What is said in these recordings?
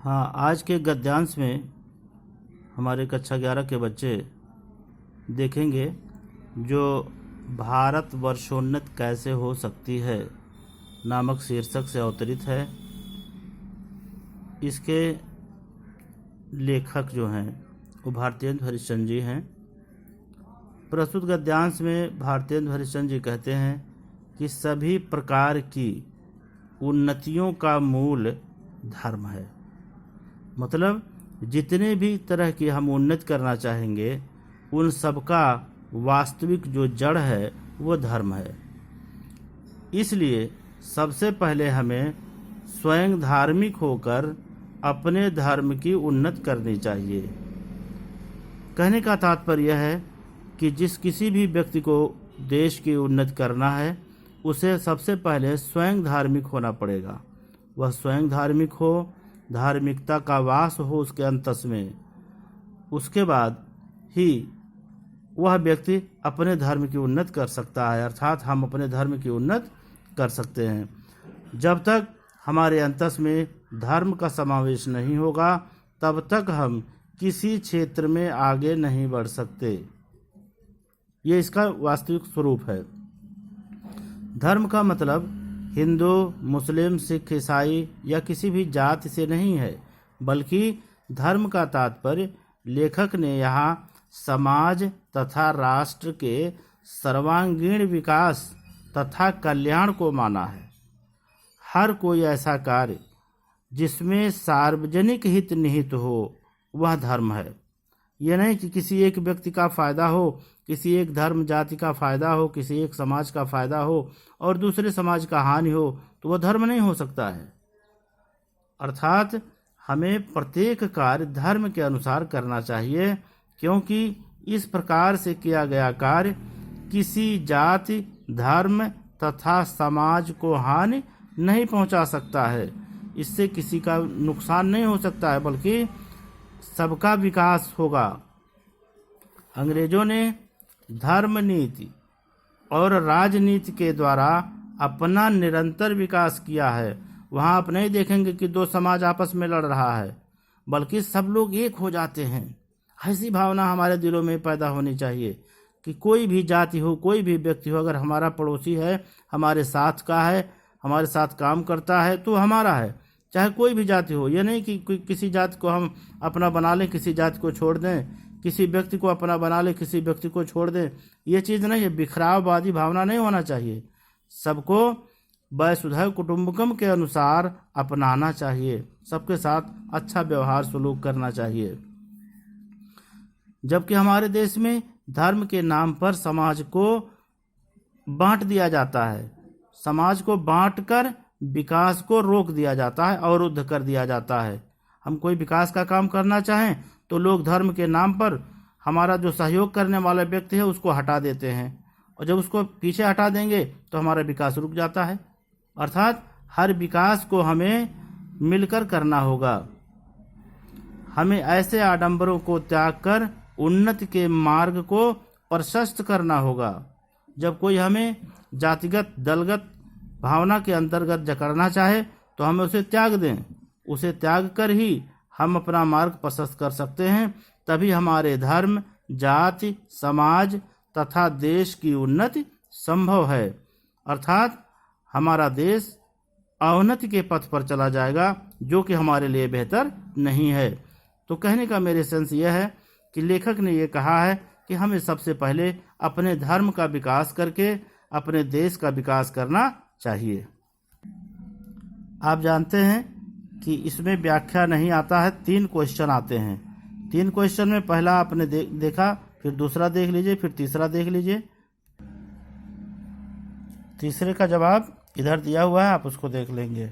हाँ, आज के गद्यांश में हमारे कक्षा 11 के बच्चे देखेंगे जो भारत वर्षोन्नत कैसे हो सकती है नामक शीर्षक से अवतरित है। इसके लेखक जो हैं वो भारतेंदु हरिश्चंद्र जी हैं। प्रस्तुत गद्यांश में भारतेंदु हरिश्चंद्र जी कहते हैं कि सभी प्रकार की उन्नतियों का मूल धर्म है। मतलब जितने भी तरह की हम उन्नति करना चाहेंगे उन सबका वास्तविक जो जड़ है वो धर्म है। इसलिए सबसे पहले हमें स्वयं धार्मिक होकर अपने धर्म की उन्नति करनी चाहिए। कहने का तात्पर्य यह है कि जिस किसी भी व्यक्ति को देश की उन्नति करना है उसे सबसे पहले स्वयं धार्मिक होना पड़ेगा। वह स्वयं धार्मिक हो, धार्मिकता का वास हो उसके अंतस में, उसके बाद ही वह व्यक्ति अपने धर्म की उन्नति कर सकता है। अर्थात हम अपने धर्म की उन्नति कर सकते हैं। जब तक हमारे अंतस में धर्म का समावेश नहीं होगा तब तक हम किसी क्षेत्र में आगे नहीं बढ़ सकते। ये इसका वास्तविक स्वरूप है। धर्म का मतलब हिंदू, मुस्लिम, सिख, ईसाई या किसी भी जाति से नहीं है, बल्कि धर्म का तात्पर्य लेखक ने यहाँ समाज तथा राष्ट्र के सर्वांगीण विकास तथा कल्याण को माना है। हर कोई ऐसा कार्य जिसमें सार्वजनिक हित निहित हो वह धर्म है। यह नहीं कि किसी एक व्यक्ति का फायदा हो, किसी एक धर्म जाति का फायदा हो, किसी एक समाज का फायदा हो और दूसरे समाज का हानि हो तो वह धर्म नहीं हो सकता है। अर्थात हमें प्रत्येक कार्य धर्म के अनुसार करना चाहिए, क्योंकि इस प्रकार से किया गया कार्य किसी जाति, धर्म तथा समाज को हानि नहीं पहुंचा सकता है। इससे किसी का नुकसान नहीं हो सकता है, बल्कि सबका विकास होगा। अंग्रेजों ने धर्म नीति और राजनीति के द्वारा अपना निरंतर विकास किया है। वहाँ आप नहीं देखेंगे कि दो समाज आपस में लड़ रहा है, बल्कि सब लोग एक हो जाते हैं। ऐसी भावना हमारे दिलों में पैदा होनी चाहिए कि कोई भी जाति हो, कोई भी व्यक्ति हो, अगर हमारा पड़ोसी है, हमारे साथ का है, हमारे साथ काम करता है तो हमारा है, चाहे कोई भी जाति हो। यह नहीं कि किसी जाति को हम अपना बना लें, किसी जाति को छोड़ दें, किसी व्यक्ति को अपना बना लें, किसी व्यक्ति को छोड़ दें। ये चीज़ नहीं है, बिखराववादी भावना नहीं होना चाहिए। सबको वसुधैव कुटुंबकम के अनुसार अपनाना चाहिए, सबके साथ अच्छा व्यवहार सलूक करना चाहिए। जबकि हमारे देश में धर्म के नाम पर समाज को बांट दिया जाता है, समाज को बांटकर विकास को रोक दिया जाता है, अवरुद्ध कर दिया जाता है। हम कोई विकास का काम करना चाहें तो लोग धर्म के नाम पर हमारा जो सहयोग करने वाला व्यक्ति है उसको हटा देते हैं, और जब उसको पीछे हटा देंगे तो हमारा विकास रुक जाता है। अर्थात हर विकास को हमें मिलकर करना होगा। हमें ऐसे आडंबरों को त्याग कर उन्नति के मार्ग को प्रशस्त करना होगा। जब कोई हमें जातिगत, दलगत भावना के अंतर्गत जकड़ना चाहे तो हमें उसे त्याग दें। उसे त्याग कर ही हम अपना मार्ग प्रशस्त कर सकते हैं। तभी हमारे धर्म, जाति, समाज तथा देश की उन्नति संभव है। अर्थात हमारा देश अवनति के पथ पर चला जाएगा, जो कि हमारे लिए बेहतर नहीं है। तो कहने का मेरे सेंस यह है कि लेखक ने यह कहा है कि हमें सबसे पहले अपने धर्म का विकास करके अपने देश का विकास करना चाहिए। आप जानते हैं कि इसमें व्याख्या नहीं आता है, 3 क्वेश्चन आते हैं। 3 क्वेश्चन में पहला आपने देखा, फिर दूसरा देख लीजिए, फिर तीसरा देख लीजिए। तीसरे का जवाब इधर दिया हुआ है, आप उसको देख लेंगे।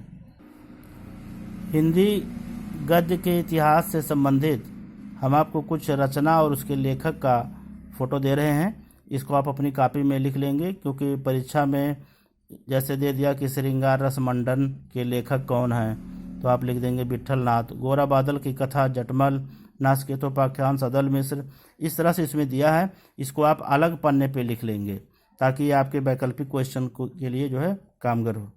हिंदी गद्य के इतिहास से संबंधित हम आपको कुछ रचना और उसके लेखक का फोटो दे रहे हैं। इसको आप अपनी कॉपी में लिख लेंगे, क्योंकि परीक्षा में जैसे दे दिया कि श्रृंगार रस मंडन के लेखक कौन हैं, तो आप लिख देंगे विट्ठल नाथ। गोरा बादल की कथा जटमल, नासकेतोपाख्यान सदल मिश्र। इस तरह से इसमें दिया है, इसको आप अलग पन्ने पे लिख लेंगे ताकि आपके वैकल्पिक क्वेश्चन के लिए जो है कामगर हो।